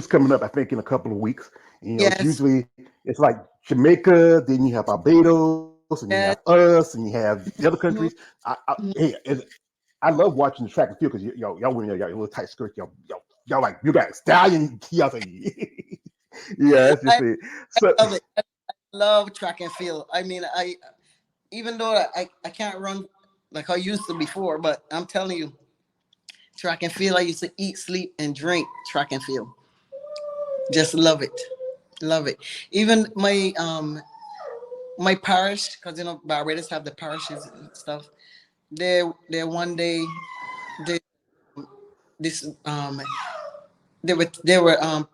coming up, I think, in a couple of weeks. It's Yes, usually it's like Jamaica, then you have Barbados, and you have yes. us, and you have the other countries. Mhm, mhm. I love watching the track and field because y'all women, y'all little tight skirts, y'all like you got stallion. Y'all say, yeah, that's just I it. So, love it. I love track and field. I mean, I even though I can't run like I used to before, but I'm telling you, track and field. I used to eat, sleep, and drink track and field. Just love it, love it. Even my parish, because Barbados have the parishes and stuff. They one day they this they were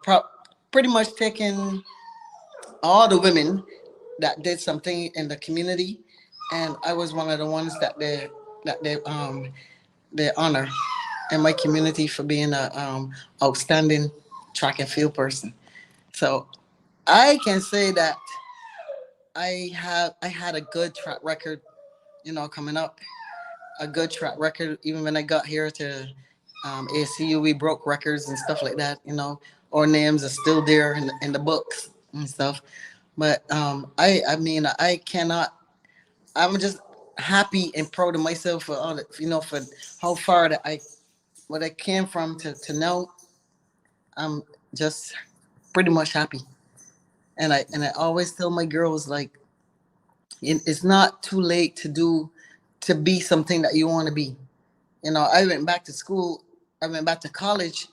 pretty much taking all the women that did something in the community, and I was one of the ones that they honor in my community for being a outstanding track and field person. So I can say that I had a good track record, coming up, a good track record. Even when I got here to ACU, we broke records and stuff like that. Our names are still there in the books and stuff. But I mean, I cannot. I'm just happy and proud of myself for all the, for how far that what I came from to now. I'm just pretty much happy. And I always tell my girls, like, it's not too late to be something that you want to be. I went back to school. I went back to college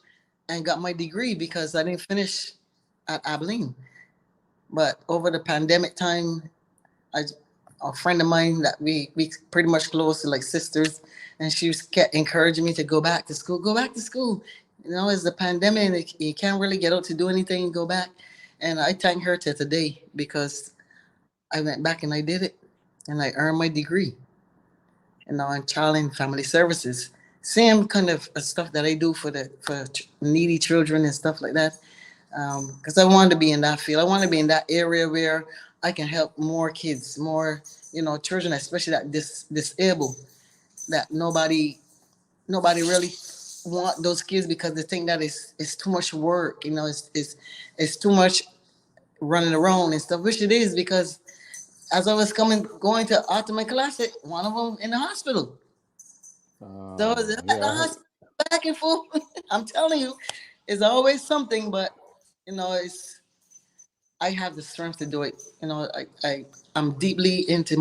and got my degree because I didn't finish at Abilene. But over the pandemic time, I a friend of mine that we pretty much close to like sisters, and she was kept encouraging me to go back to school. Go back to school. It's the pandemic. You can't really get out to do anything. Go back. And I thank her to today because I went back and I did it, and I earned my degree. In child and family services. Same kind of stuff that I do for needy children and stuff like that. Because I want to be in that field. I want to be in that area where I can help more kids, more children, especially that disabled, that nobody really want those kids because they think that it's too much work. It's too much running around and stuff, which it is because as I was going to Ultimate Classic, one of them in the hospital. So I was at the yeah, hospital back and forth. I'm telling you, it's always something, but it's I have the strength to do it. I'm deeply into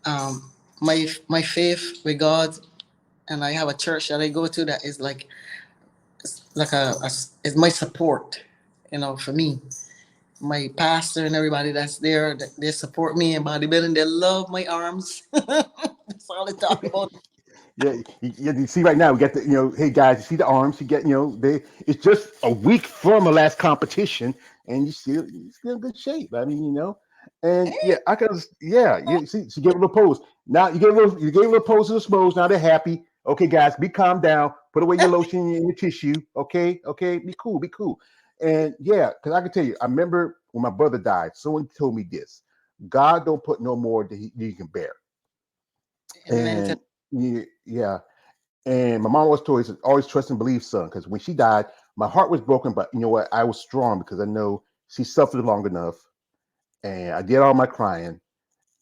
um my faith with God, and I have a church that I go to that is like is my support. For me, my pastor and everybody that's there, they support me in bodybuilding. They love my arms. That's all they talk about. yeah. You see, right now we got the hey guys, you see the arms. You get they. It's just a week from the last competition, and you still in good shape. I mean, and yeah, I can. Yeah, you see, she gave a little pose. Now you gave a little pose to the smokes. Now they're happy. Okay, guys, be calm down. Put away your lotion and your tissue. Okay, okay, be cool, be cool. And yeah, because I can tell you, I remember when my brother died. Someone told me this: God don't put no more than you can bear. Mental. And yeah, and my mom always told us always trust and believe, son, because when she died, my heart was broken, but you know what? I was strong because I know she suffered long enough, and I did all my crying.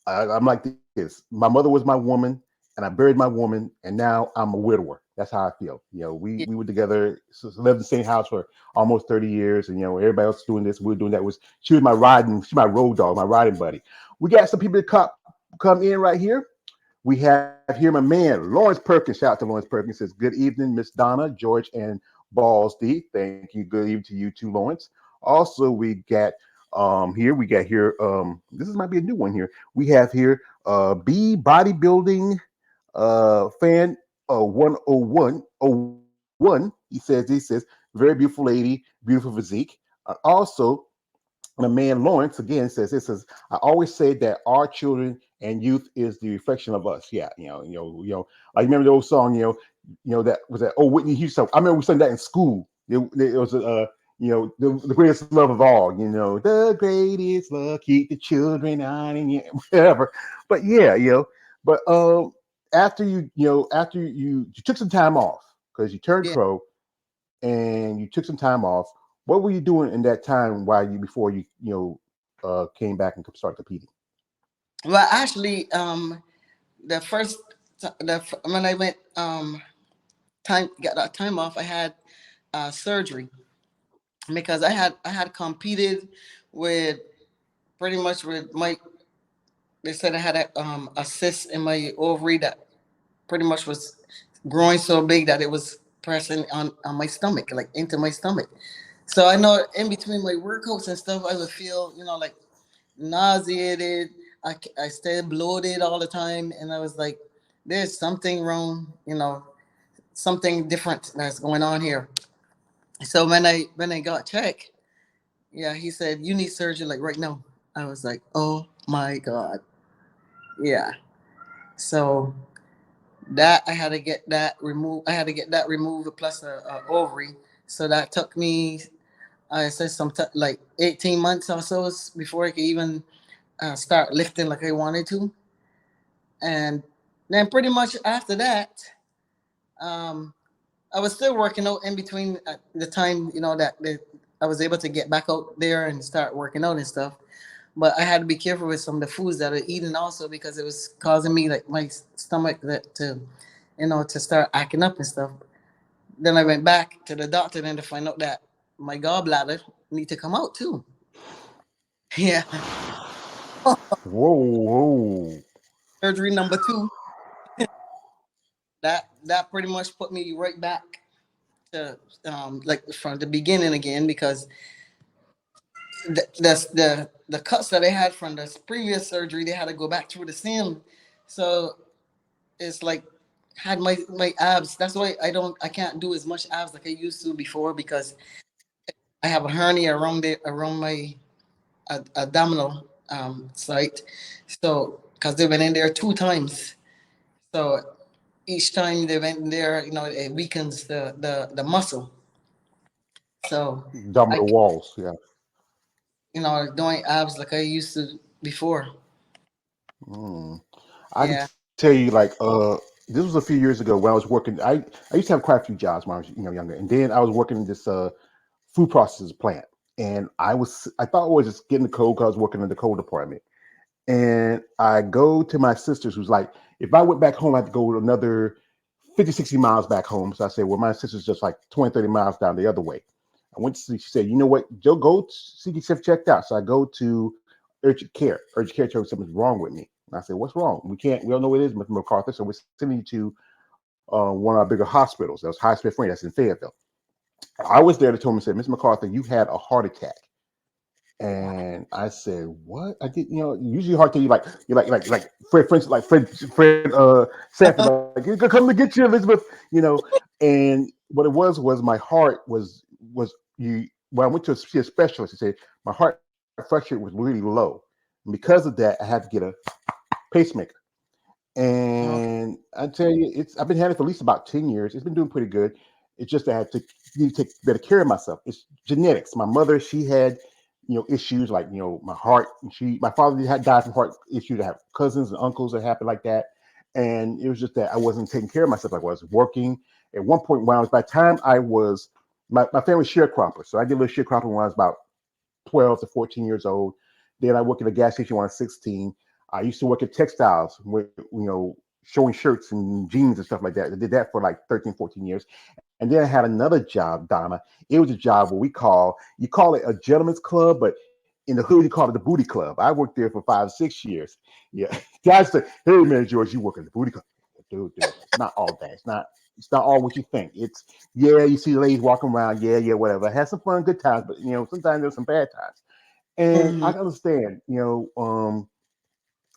I'm like this. My mother was my woman, and I buried my woman, and now I'm a widower. That's how I feel. We were together, lived in the same house for almost 30 years, and everybody else doing this, we were doing that. She was my road dog, my riding buddy. We got some people to come in right here. We have here my man, Lawrence Perkins. Shout out to Lawrence Perkins. Says, good evening, Miss Donna, George, and Balls D. Thank you. Good evening to you too, Lawrence. Also, we got here, this might be a new one here. We have here B Bodybuilding fan 10101. He says, very beautiful lady, beautiful physique. Also, my man Lawrence again says this says I always say that our children and youth is the reflection of us. Yeah, I remember the old song, that was that old Whitney Houston. I remember we sang that in school. It was the greatest love of all, the greatest love, keep the children on and whatever. But yeah, but after you took some time off because you turned Yeah. pro and you took some time off. What were you doing in that time while you before you came back and started competing? Well, actually, the first when I went time got that time off, I had surgery because I had competed with pretty much with my. They said I had a cyst in my ovary that pretty much was growing so big that it was pressing on my stomach, like into my stomach. So I know in between my workouts and stuff, I would feel, like nauseated. I stayed bloated all the time. And I was like, there's something wrong, something different that's going on here. So when I got checked, yeah, he said, you need surgery like right now. I was like, oh my God. Yeah. So that I had to get that removed. I had to get that removed plus a ovary. So that took me, I said, like 18 months or so before I could even start lifting like I wanted to. And then pretty much after that, um, I was still working out in between the time, that I was able to get back out there and start working out and stuff. But I had to be careful with some of the foods that I was eating also because it was causing me like my stomach to start acting up and stuff. Then I went back to the doctor then to find out that my gallbladder need to come out too. Yeah, Whoa, whoa. surgery number two. That pretty much put me right back to like from the beginning again because the cuts that they had from the previous surgery they had to go back through the same. So it's like had my abs. That's why I can't do as much abs like I used to before because I have a hernia around my abdominal site. So because they went in there two times. So each time they went in there, it weakens the muscle. So I, Abdominal walls. Yeah. doing abs like I used to before. Mm. I can Yeah. tell you, like, this was a few years ago when I was working. I used to have quite a few jobs when I was younger, and then I was working in this food processors plant, and I thought I was just getting the cold because I was working in the cold department. And I go to my sister's who's like, if I went back home, I had to go another 50, 60 miles back home. So I said, well, my sister's just like 20, 30 miles down the other way. I went to see, she said, you know what, Joe, go see yourself checked out. So I go to urgent care. Urgent care told me something's wrong with me. And I said, what's wrong? We don't know what it is, Mr. MacArthur. So we're sending you to one of our bigger hospitals. That was High Speed Friend, that's in Fayetteville. I was there to tell me, said, Mr. MacArthur, you had a heart attack. And I said, "What? I did. Usually hard to you like Fred Sanford, like he's gonna come to get you, Elizabeth. You know." And what it was my heart was you. When I went to see a specialist, he said my heart pressure was really low, and because of that, I had to get a pacemaker. Okay. And I tell you, it's I've been having it for at least about 10 years. It's been doing pretty good. It's just that I had to need to take better care of myself. It's genetics. My mother, she had issues like my heart. My father had died from heart issues. I have cousins and uncles that happened like that, and it was just that I wasn't taking care of myself. Like I was working at one point when I was by the time I was my family sharecropper, so I did a little sharecropping when I was about 12 to 14 years old. Then I worked at a gas station when I was 16. I used to work at textiles with, showing shirts and jeans and stuff like that. I did that for like 13, 14 years. And then I had another job, Donna. It was a job where you call it a gentleman's club, but in the hood, you call it the booty club. I worked there for 5, 6 years. Yeah. Guys say, hey man, George, you work at the booty club. Dude, it's not all that. It's not all what you think. It's yeah, you see ladies walking around, yeah, whatever. Have some fun, good times, but sometimes there's some bad times. And I Hmm. understand,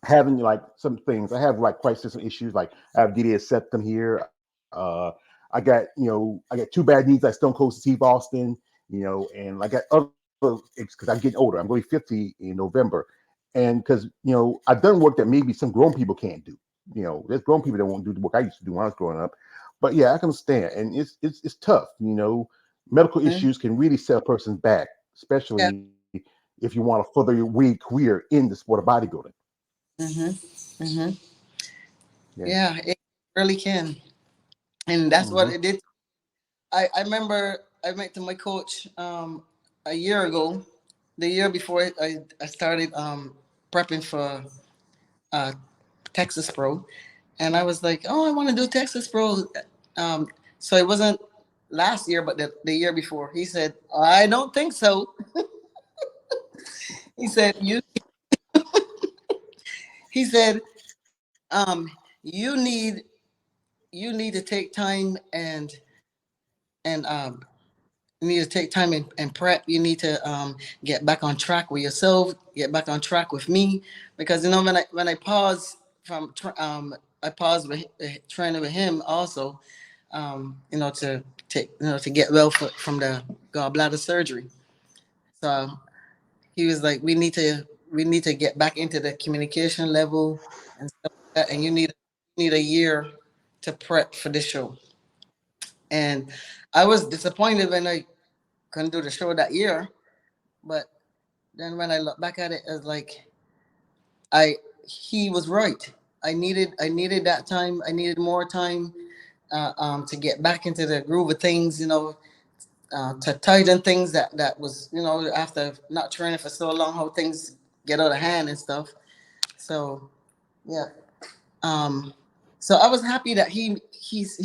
having like some things. I have like quite system issues. Like I have DDS septum here. I got two bad knees like Stone Cold Steve Austin. And I got other because I'm getting older. I'm going to be 50 in November, and because I've done work that maybe some grown people can't do. There's grown people that won't do the work I used to do when I was growing up. But yeah, I can understand, and it's tough. Medical issues can really set a person back, Yeah. especially if you want to further your career in the sport of bodybuilding. Hmm. Hmm. Yeah. Yeah, it really can. And that's what Hmm. it did. I remember I went to my coach. a year ago, the year before I started prepping for uh, Texas Pro, and I was like, oh, I want to do Texas Pro. Um, so it wasn't last year, but the year before. He said, I don't think so. He said, you. He said, you need to take time and you need to take time and prep. You need to get back on track with yourself, get back on track with me, because when I pause from I pause with training with him also, to take to get well from the gallbladder surgery. So he was like, we need to get back into the communication level and stuff like that, and you need a year to prep for this show. And I was disappointed when I couldn't do the show that year, but then when I look back at it, it's like I he was right. I needed that time. I needed more time to get back into the groove of things. To tighten things that was after not training for so long, how things get out of hand and stuff. So yeah. Um, so I was happy that he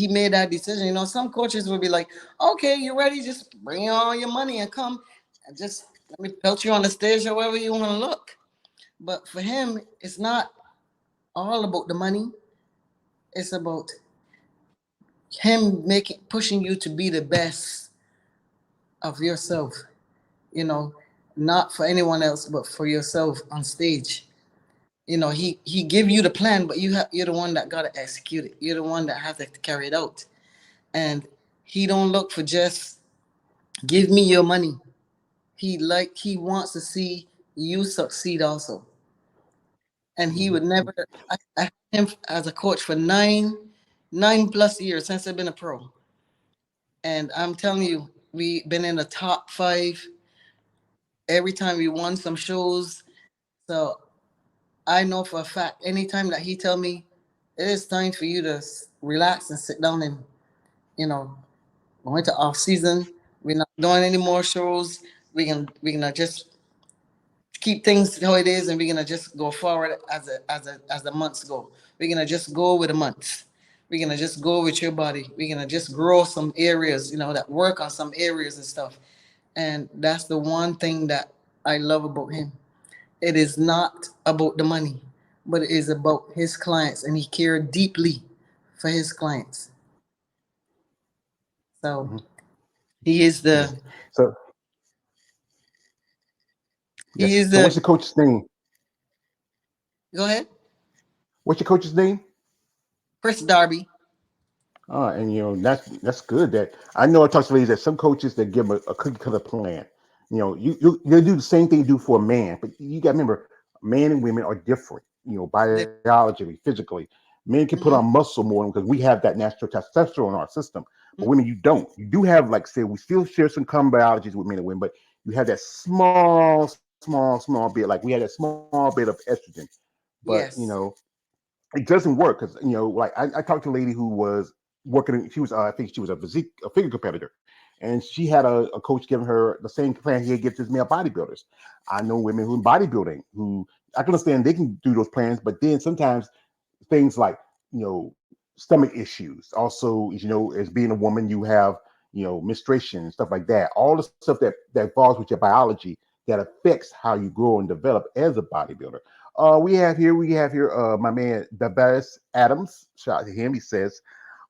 made that decision. Some coaches would be like, "Okay, you ready? Just bring all your money and come, and just let me pelt you on the stage however you want to look." But for him, it's not all about the money. It's about him pushing you to be the best of yourself. You know, not for anyone else, but for yourself on stage. He give you the plan, but you're the one that gotta execute it. You're the one that have to carry it out. And he don't look for just give me your money. He wants to see you succeed also. And he would never. I had him as a coach for nine plus years since I've been a pro. And I'm telling you, we been in the top five every time we won some shows. So I know for a fact, anytime that he tell me it is time for you to relax and sit down and you know go into off season, we're not doing any more shows. We're gonna just keep things how it is, and we're gonna just go forward as the months go. We're gonna just go with the months. We're gonna just go with your body. We're gonna just grow some areas, that work on some areas and stuff. And that's the one thing that I love about him. It is not about the money, but it is about his clients, and he cared deeply for his clients. So Mhm. he is Yeah. the So yeah. he is So what's the your coach's name? go ahead, What's your coach's name? Chris Darby. And that's good. That I know I talked to ladies that some coaches that give a cookie cutter plan. You do the same thing you do for a man, but you got to remember, men and women are different. Biologically, physically, men can put on Mm-hmm. muscle more because we have that natural testosterone in our system, but women you don't. You do have, like say, we still share some common biologies with men and women, but you have that small bit. Like we had that small bit of estrogen, but Yes. it doesn't work because like I talked to a lady who was working. She was I think she was a figure competitor, and she had a coach giving her the same plan he gives his male bodybuilders. I know women who in bodybuilding who I can understand they can do those plans, but then sometimes things like stomach issues. Also, as being a woman, you have menstruation and stuff like that. All the stuff that falls with your biology that affects how you grow and develop as a bodybuilder. We have here my man Dabaris Adams. Shout out to him. He says,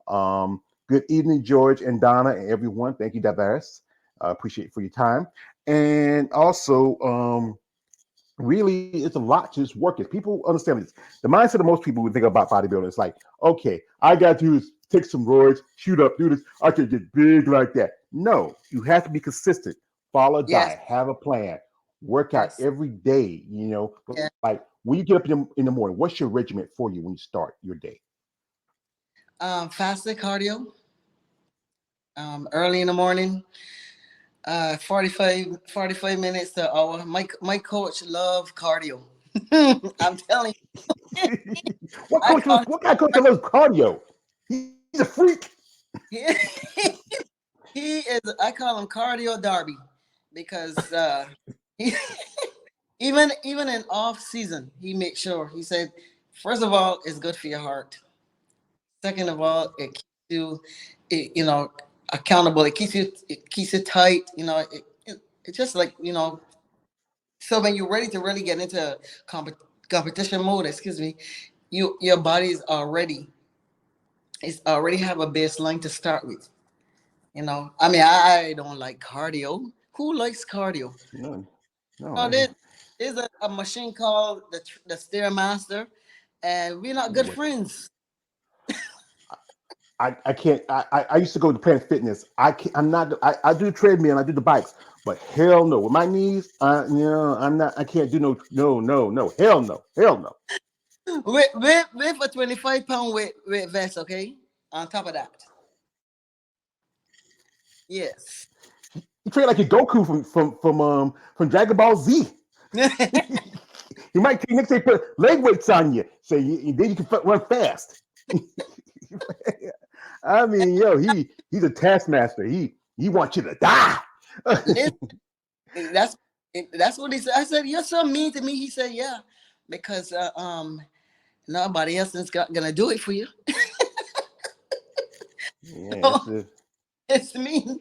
"Good evening, George and Donna and everyone. Thank you, Dabaris. Appreciate it for your time. And also, really, it's a lot to just work. Is people understand this? The mindset of most people who think about bodybuilding is like, okay, I got to do is take some roids, shoot up, do this. I can get big like that. No, you have to be consistent. Follow a Yes. diet, have a plan, work out Yes. every day. Yeah. Like when you get up in the morning, what's your regimen for you when you start your day? Fasted cardio. Early in the morning. 45 minutes to an hour. My coach love cardio. I'm telling you. I call What kind of coach loves cardio? He's a freak. him. He is. I call him Cardio Darby. because he, even in off season, he made sure he said, first of all, it's good for your heart. Second of all, it keeps you, accountable. It keeps you tight. It's just like So when you're ready to really get into comp- competition mode, excuse me, your body is already it's already have a baseline to start with. I mean, I don't like cardio. Who likes cardio? No, no, No, there's a machine called the Stairmaster, and we're not good what friends. I can't. I used to go to Planet Fitness. I can't. I'm not. I do treadmill. I do the bikes, but hell no. With my knees, I'm not. I can't do no. Hell no. Hell no. With a 25 pound weight vest, okay. On top of that, yes. You train like your Goku from Dragon Ball Z. You might next day put leg weights on you, so then you can run fast. I mean, yo, he's a taskmaster. He wants you to die. Listen, that's that's what he said. I said, "You're so mean to me." He said, "Yeah, because nobody else is gonna do it for you." Yeah, it's a, It's mean,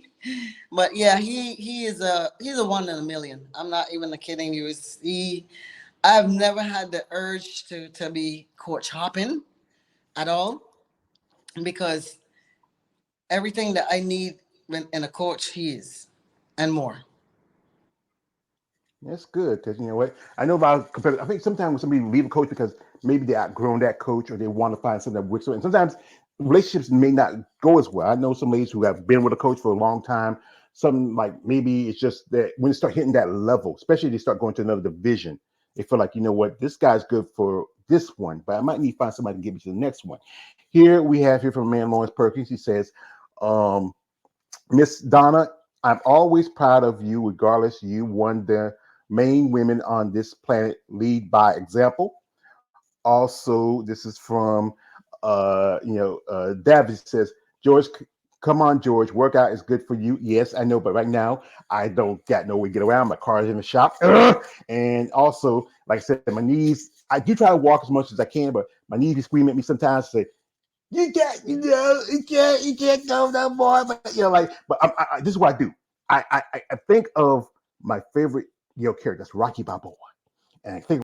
but yeah, he's a one in a million. I'm not even kidding you. I've never had the urge to be coach hopping at all because everything that I need in a coach, he is, and more. that's good because you know what I know about competitive. I think sometimes when somebody leave a coach because maybe they outgrown that coach or they want to find something that works. And sometimes relationships may not go as well. I know some ladies who have been with a coach for a long time. Some like maybe it's just that when they start hitting that level, especially they start going to another division, they feel like you know what this guy's good for this one, but I might need to find somebody to get me to the next one. Here we have here from man Lawrence Perkins. He says, um, Miss Donna, I'm always proud of you, regardless. You won the main women on this planet lead by example. Also, this is from David says, George, come on, George, workout is good for you. Yes, I know, but right now I don't got no way to get around. My car is in the shop. And also, like I said, my knees, I do try to walk as much as I can, but my knees be screaming at me sometimes, say, you can't go no more. But like, but this is what I do. I think of my favorite character. That's Rocky Balboa, and I think